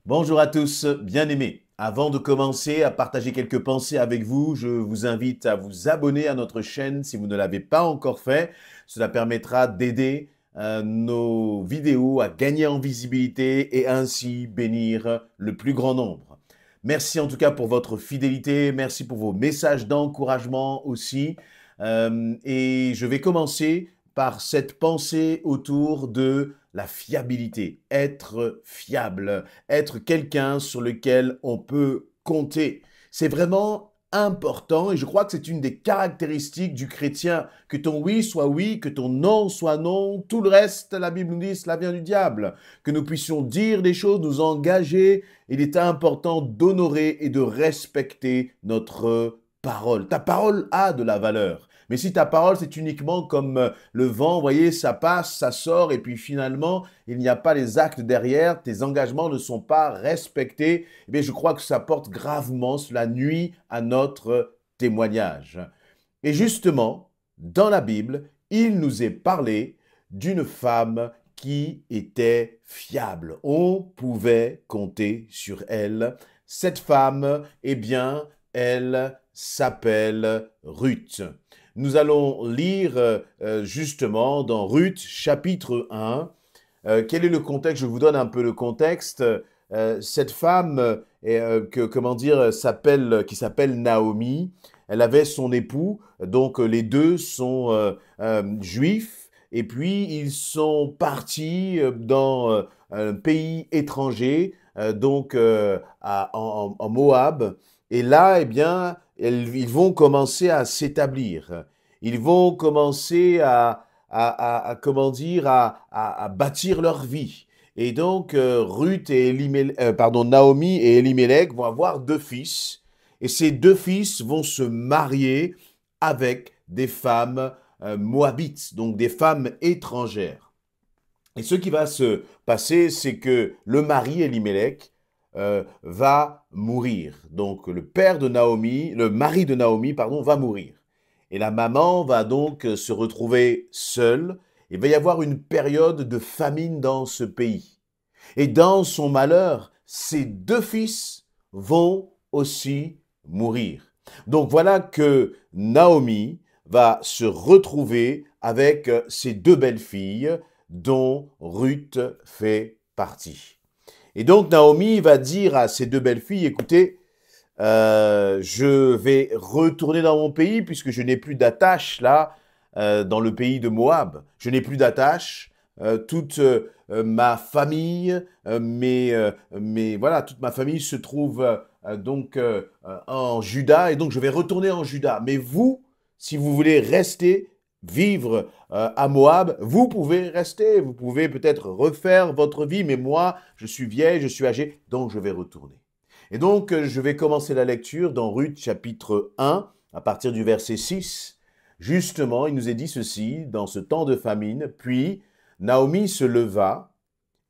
Bonjour à tous, bien-aimés. Avant de commencer à partager quelques pensées avec vous, je vous invite à vous abonner à notre chaîne si vous ne l'avez pas encore fait. Cela permettra d'aider nos vidéos à gagner en visibilité et ainsi bénir le plus grand nombre. Merci en tout cas pour votre fidélité, merci pour vos messages d'encouragement aussi. Et je vais commencer par cette pensée autour de la fiabilité, être fiable, être quelqu'un sur lequel on peut compter. C'est vraiment important et je crois que c'est une des caractéristiques du chrétien, que ton oui, que ton non soit non, tout le reste, la Bible nous dit, cela vient du diable, que nous puissions dire des choses, nous engager, il est important d'honorer et de respecter notre parole. Ta parole a de la valeur. Mais si ta parole, c'est uniquement comme le vent, vous voyez, ça passe, ça sort, et puis finalement, il n'y a pas les actes derrière, tes engagements ne sont pas respectés, eh bien, je crois que ça porte gravement, cela nuit à notre témoignage. Et justement, dans la Bible, il nous est parlé d'une femme qui était fiable. On pouvait compter sur elle. Cette femme, eh bien, elle s'appelle Ruth. Nous allons lire justement dans Ruth chapitre 1. Quel est le contexte? Je vous donne un peu le contexte. Cette femme qui s'appelle Naomi, elle avait son époux, donc les deux sont juifs, et puis ils sont partis dans un pays étranger, en Moab, et là, eh bien, ils vont commencer à s'établir. Ils vont commencer comment dire, à bâtir leur vie. Et donc, Naomi et Elimelech vont avoir deux fils. Et ces deux fils vont se marier avec des femmes moabites, donc des femmes étrangères. Et ce qui va se passer, c'est que le mari Elimelech va mourir. Donc le père de Naomi, le mari de Naomi, pardon, va mourir. Et la maman va donc se retrouver seule. Il va y avoir une période de famine dans ce pays. Et dans son malheur, ses deux fils vont aussi mourir. Donc voilà que Naomi va se retrouver avec ses deux belles-filles dont Ruth fait partie. Et donc Naomi va dire à ses deux belles-filles, écoutez, je vais retourner dans mon pays puisque je n'ai plus d'attache là, dans le pays de Moab. Je n'ai plus d'attache. Toute ma famille, voilà, toute ma famille se trouve en Juda et donc je vais retourner en Juda. Mais vous, si vous voulez rester, vivre à Moab, vous pouvez rester, vous pouvez peut-être refaire votre vie, mais moi, je suis vieille, je suis âgée, donc je vais retourner. Et donc, je vais commencer la lecture dans Ruth chapitre 1, à partir du verset 6. Justement, il nous est dit ceci, dans ce temps de famine, puis Naomi se leva,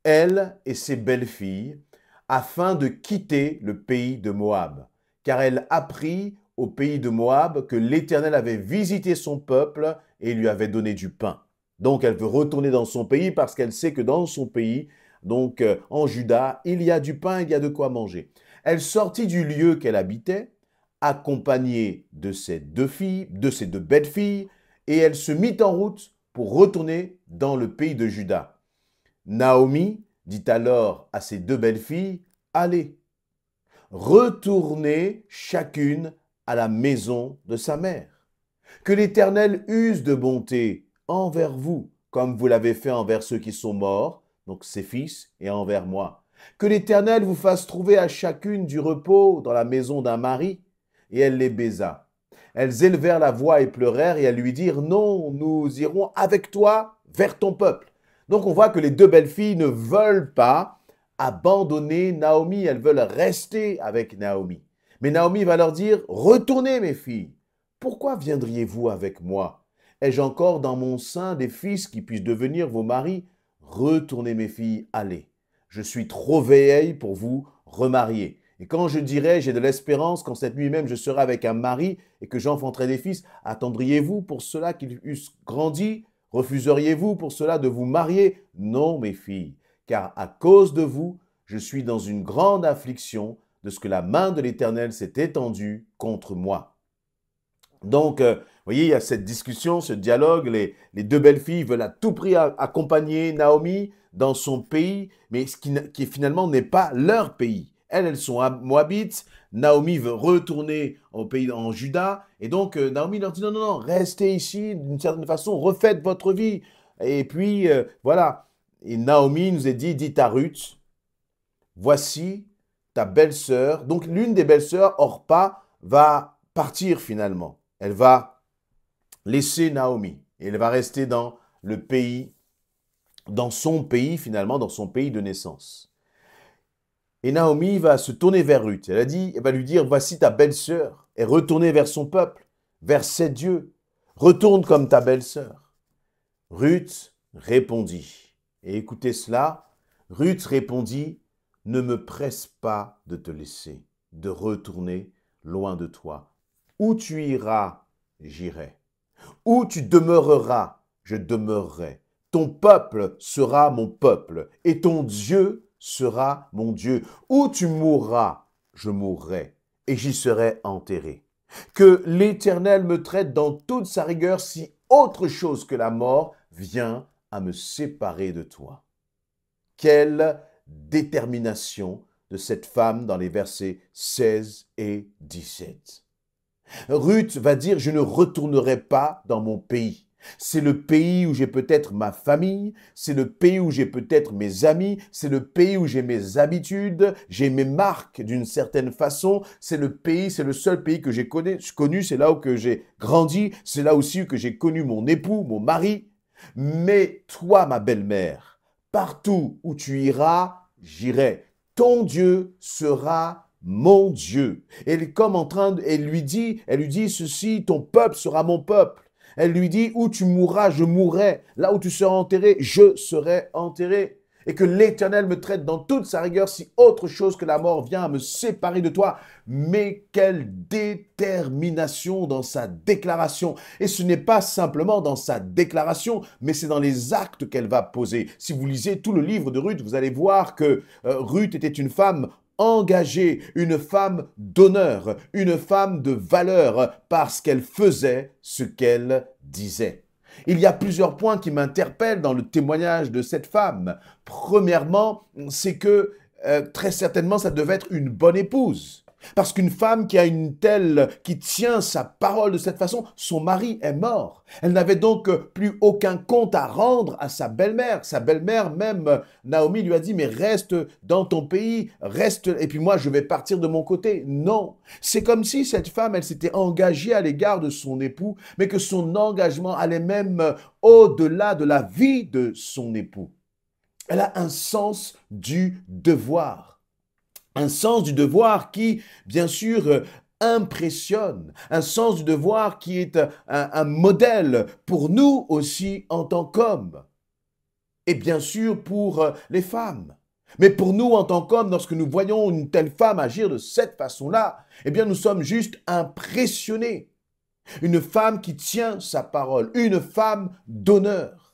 elle et ses belles-filles, afin de quitter le pays de Moab, car elle apprit au pays de Moab que l'Éternel avait visité son peuple et lui avait donné du pain. Donc elle veut retourner dans son pays parce qu'elle sait que dans son pays, en Juda, il y a du pain, il y a de quoi manger. Elle sortit du lieu qu'elle habitait, accompagnée de ses deux filles, de ses deux belles filles, et elle se mit en route pour retourner dans le pays de Juda. Naomi dit alors à ses deux belles filles, allez, retournez chacune à la maison de sa mère. Que l'Éternel use de bonté envers vous, comme vous l'avez fait envers ceux qui sont morts, donc ses fils, et envers moi. Que l'Éternel vous fasse trouver à chacune du repos dans la maison d'un mari. Et elle les baisa. Elles élevèrent la voix et pleurèrent, et elles lui dirent, non, nous irons avec toi vers ton peuple. Donc on voit que les deux belles filles ne veulent pas abandonner Naomi, elles veulent rester avec Naomi. Mais Naomi va leur dire, retournez mes filles. Pourquoi viendriez-vous avec moi? Ai-je encore dans mon sein des fils qui puissent devenir vos maris? Retournez mes filles, allez. Je suis trop vieille pour vous remarier. Et quand je dirai, j'ai de l'espérance qu'en cette nuit même je serai avec un mari et que j'enfanterai des fils, attendriez-vous pour cela qu'ils eussent grandi? Refuseriez-vous pour cela de vous marier? Non, mes filles, car à cause de vous, je suis dans une grande affliction de ce que la main de l'Éternel s'est étendue contre moi. » Donc, vous voyez, il y a cette discussion, ce dialogue. Les deux belles filles veulent à tout prix accompagner Naomi dans son pays, mais ce qui finalement n'est pas leur pays. Elles sont moabites. Naomi veut retourner au pays en Juda. Et donc, Naomi leur dit, non, non, non, restez ici, d'une certaine façon, refaites votre vie. Et puis, voilà. Et Naomi nous est dit, dites à Ruth, voici ta belle-sœur. Donc, l'une des belles-sœurs, Orpa, va partir finalement. Elle va laisser Naomi. Et elle va rester dans le pays, dans son pays finalement, dans son pays de naissance. Et Naomi va se tourner vers Ruth. Elle va lui dire, voici ta belle-sœur. Et retourner vers son peuple, vers ses dieux. Retourne comme ta belle-sœur. Ruth répondit. Et écoutez cela, Ruth répondit, ne me presse pas de te laisser, de retourner loin de toi. Où tu iras, j'irai. Où tu demeureras, je demeurerai. Ton peuple sera mon peuple, et ton Dieu sera mon Dieu. Où tu mourras, je mourrai, et j'y serai enterré. Que l'Éternel me traite dans toute sa rigueur si autre chose que la mort vient à me séparer de toi. Quelle détermination de cette femme dans les versets 16 et 17. Ruth va dire, je ne retournerai pas dans mon pays. C'est le pays où j'ai peut-être ma famille, c'est le pays où j'ai peut-être mes amis, c'est le pays où j'ai mes habitudes, j'ai mes marques d'une certaine façon, c'est le seul pays que j'ai connu, c'est là où que j'ai grandi, c'est là aussi que j'ai connu mon époux, mon mari. Mais toi, ma belle-mère, partout où tu iras, j'irai. Ton Dieu sera mon Dieu. Elle lui dit ceci, ton peuple sera mon peuple. Elle lui dit, où tu mourras, je mourrai. Là où tu seras enterré, je serai enterré. Et que l'Éternel me traite dans toute sa rigueur si autre chose que la mort vient à me séparer de toi. Mais quelle détermination dans sa déclaration. Et ce n'est pas simplement dans sa déclaration, mais c'est dans les actes qu'elle va poser. Si vous lisez tout le livre de Ruth, vous allez voir que Ruth était une femme engagée, une femme d'honneur, une femme de valeur, parce qu'elle faisait ce qu'elle disait. Il y a plusieurs points qui m'interpellent dans le témoignage de cette femme. Premièrement, c'est que très certainement, ça devait être une bonne épouse. Parce qu'une femme qui tient sa parole de cette façon, son mari est mort. Elle n'avait donc plus aucun compte à rendre à sa belle-mère. Sa belle-mère, même Naomi, lui a dit, mais reste dans ton pays, reste, et puis moi je vais partir de mon côté. Non, c'est comme si cette femme, elle s'était engagée à l'égard de son époux, mais que son engagement allait même au-delà de la vie de son époux. Elle a un sens du devoir. Un sens du devoir qui, bien sûr, impressionne. Un sens du devoir qui est un modèle pour nous aussi en tant qu'hommes. Et bien sûr pour les femmes. Mais pour nous en tant qu'hommes, lorsque nous voyons une telle femme agir de cette façon-là, eh bien nous sommes juste impressionnés. Une femme qui tient sa parole, une femme d'honneur.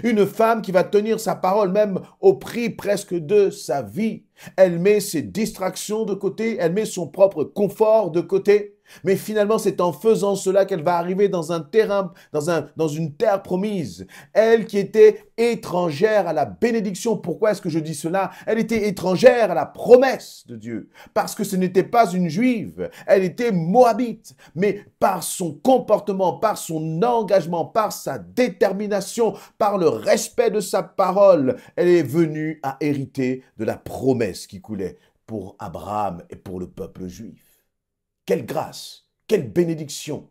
Une femme qui va tenir sa parole même au prix presque de sa vie. Elle met ses distractions de côté, elle met son propre confort de côté. Mais finalement, c'est en faisant cela qu'elle va arriver dans un terrain, dans une terre promise. Elle qui était étrangère à la bénédiction. Pourquoi est-ce que je dis cela? Elle était étrangère à la promesse de Dieu. Parce que ce n'était pas une juive. Elle était moabite. Mais par son comportement, par son engagement, par sa détermination, par le respect de sa parole, elle est venue à hériter de la promesse qui coulait pour Abraham et pour le peuple juif. Quelle grâce, quelle bénédiction.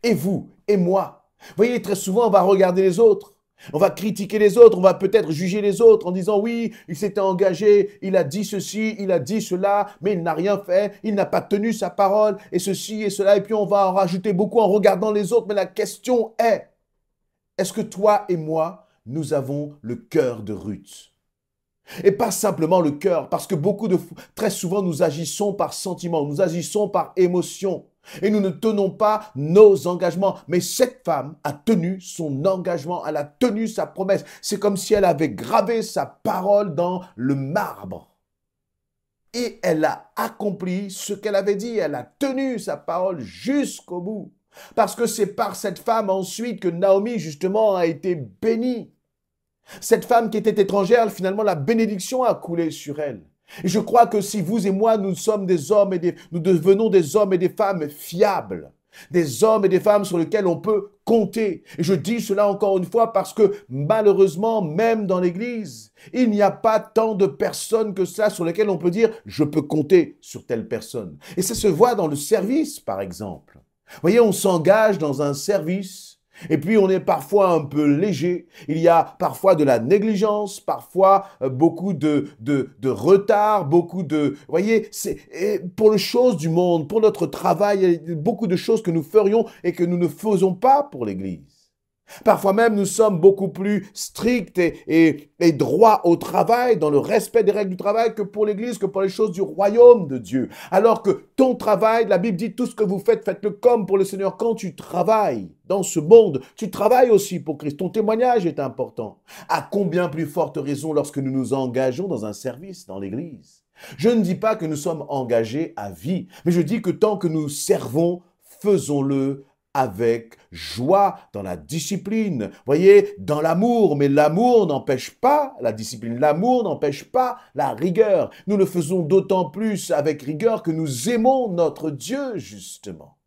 Et vous, et moi. Vous voyez, très souvent, on va regarder les autres. On va critiquer les autres, on va peut-être juger les autres en disant oui, il s'était engagé, il a dit ceci, il a dit cela, mais il n'a rien fait, il n'a pas tenu sa parole, et ceci et cela, et puis on va en rajouter beaucoup en regardant les autres. Mais la question est-ce que toi et moi, nous avons le cœur de Ruth? Et pas simplement le cœur, parce que très souvent, nous agissons par sentiment, nous agissons par émotion. Et nous ne tenons pas nos engagements. Mais cette femme a tenu son engagement, elle a tenu sa promesse. C'est comme si elle avait gravé sa parole dans le marbre. et elle a accompli ce qu'elle avait dit. Elle a tenu sa parole jusqu'au bout. Parce que c'est par cette femme ensuite que Naomi, justement, a été bénie. Cette femme qui était étrangère, finalement, la bénédiction a coulé sur elle. Et je crois que si vous et moi, nous sommes des hommes nous devenons des hommes et des femmes fiables, des hommes et des femmes sur lesquels on peut compter. Et je dis cela encore une fois parce que malheureusement, même dans l'Église, il n'y a pas tant de personnes que ça sur lesquelles on peut dire « je peux compter sur telle personne ». Et ça se voit dans le service, par exemple. Vous voyez, on s'engage dans un service et puis on est parfois un peu léger. Il y a parfois de la négligence, parfois beaucoup de retard, beaucoup de... Vous voyez, pour les choses du monde, pour notre travail, il y a beaucoup de choses que nous ferions et que nous ne faisons pas pour l'Église. Parfois même, nous sommes beaucoup plus stricts et droits au travail, dans le respect des règles du travail, que pour l'Église, que pour les choses du royaume de Dieu. Alors que ton travail, la Bible dit, tout ce que vous faites, faites-le comme pour le Seigneur. Quand tu travailles dans ce monde, tu travailles aussi pour Christ. Ton témoignage est important. À combien plus forte raison lorsque nous nous engageons dans un service dans l'Église? Je ne dis pas que nous sommes engagés à vie, mais je dis que tant que nous servons, faisons-le avec joie, dans la discipline, voyez, dans l'amour. Mais l'amour n'empêche pas la discipline, l'amour n'empêche pas la rigueur. Nous le faisons d'autant plus avec rigueur que nous aimons notre Dieu, justement.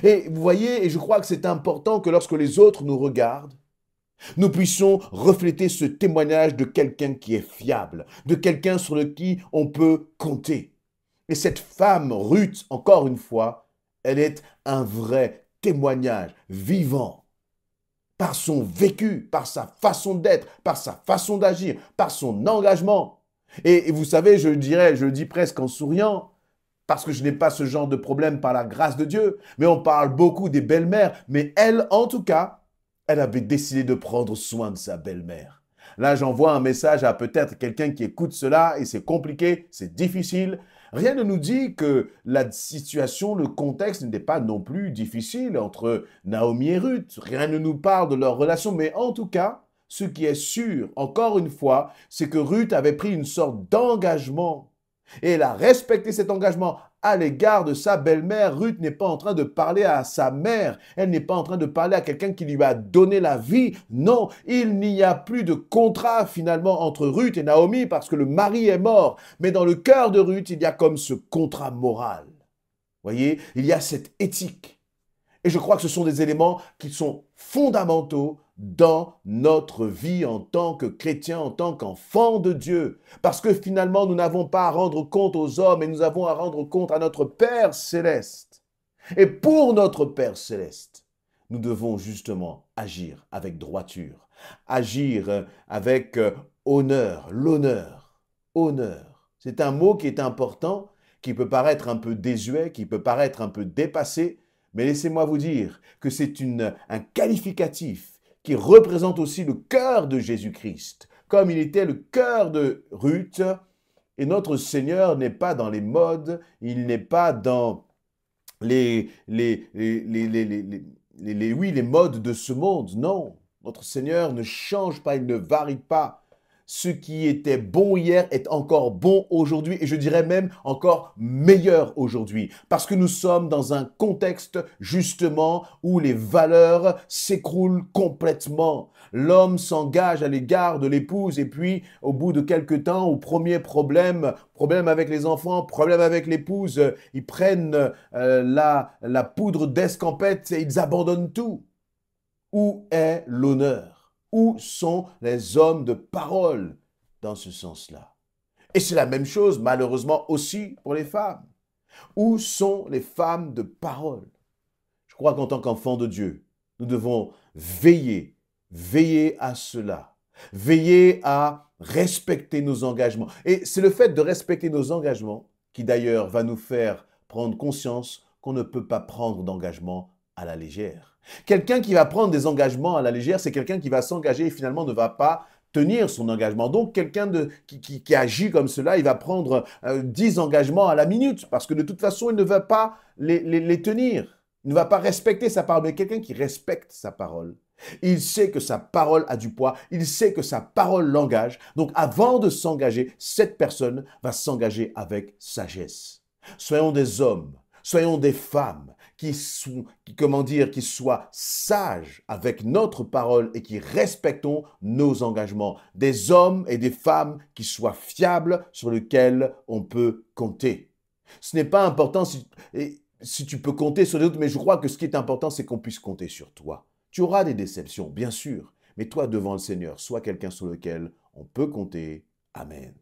Et vous voyez, et je crois que c'est important que lorsque les autres nous regardent, nous puissions refléter ce témoignage de quelqu'un qui est fiable, de quelqu'un sur qui on peut compter. Et cette femme, Ruth, encore une fois, elle est un vrai témoignage vivant par son vécu, par sa façon d'être, par sa façon d'agir, par son engagement. Et vous savez, je le dis presque en souriant, parce que je n'ai pas ce genre de problème par la grâce de Dieu, mais on parle beaucoup des belles-mères, mais elle, en tout cas, elle avait décidé de prendre soin de sa belle-mère. Là, j'envoie un message à peut-être quelqu'un qui écoute cela et c'est compliqué, c'est difficile. Rien ne nous dit que la situation, le contexte n'était pas non plus difficile entre Naomi et Ruth. Rien ne nous parle de leur relation, mais en tout cas, ce qui est sûr, encore une fois, c'est que Ruth avait pris une sorte d'engagement. Et elle a respecté cet engagement à l'égard de sa belle-mère. Ruth n'est pas en train de parler à sa mère. Elle n'est pas en train de parler à quelqu'un qui lui a donné la vie. Non, il n'y a plus de contrat finalement entre Ruth et Naomi parce que le mari est mort. Mais dans le cœur de Ruth, il y a comme ce contrat moral. Voyez, il y a cette éthique. Et je crois que ce sont des éléments qui sont fondamentaux dans notre vie en tant que chrétien, en tant qu'enfant de Dieu. Parce que finalement, nous n'avons pas à rendre compte aux hommes, mais nous avons à rendre compte à notre Père céleste. Et pour notre Père céleste, nous devons justement agir avec droiture, agir avec honneur, l'honneur, honneur. C'est un mot qui est important, qui peut paraître un peu désuet, qui peut paraître un peu dépassé, mais laissez-moi vous dire que c'est un qualificatif qui représente aussi le cœur de Jésus-Christ, comme il était le cœur de Ruth. Et notre Seigneur n'est pas dans les modes, il n'est pas dans les modes de ce monde. Non, notre Seigneur ne change pas, il ne varie pas. Ce qui était bon hier est encore bon aujourd'hui et je dirais même encore meilleur aujourd'hui parce que nous sommes dans un contexte justement où les valeurs s'écroulent complètement. L'homme s'engage à l'égard de l'épouse et puis au bout de quelque temps, au premier problème avec les enfants, problème avec l'épouse, ils prennent la poudre d'escampette et ils abandonnent tout. Où est l'honneur ? Où sont les hommes de parole dans ce sens-là? Et c'est la même chose, malheureusement, aussi pour les femmes. Où sont les femmes de parole? Je crois qu'en tant qu'enfants de Dieu, nous devons veiller à cela, veiller à respecter nos engagements. Et c'est le fait de respecter nos engagements qui d'ailleurs va nous faire prendre conscience qu'on ne peut pas prendre d'engagement à la légère. Quelqu'un qui va prendre des engagements à la légère, c'est quelqu'un qui va s'engager et finalement ne va pas tenir son engagement. Donc, quelqu'un qui agit comme cela, il va prendre 10 engagements à la minute parce que de toute façon, il ne va pas les tenir. Il ne va pas respecter sa parole. Mais quelqu'un qui respecte sa parole, Il sait que sa parole a du poids. Il sait que sa parole l'engage. Donc avant de s'engager, cette personne va s'engager avec sagesse. Soyons des hommes, soyons des femmes qui soient sages avec notre parole et qui respectons nos engagements. Des hommes et des femmes qui soient fiables, sur lesquels on peut compter. Ce n'est pas important si tu peux compter sur les autres, mais je crois que ce qui est important, c'est qu'on puisse compter sur toi. Tu auras des déceptions, bien sûr, mais toi, devant le Seigneur, sois quelqu'un sur lequel on peut compter. Amen.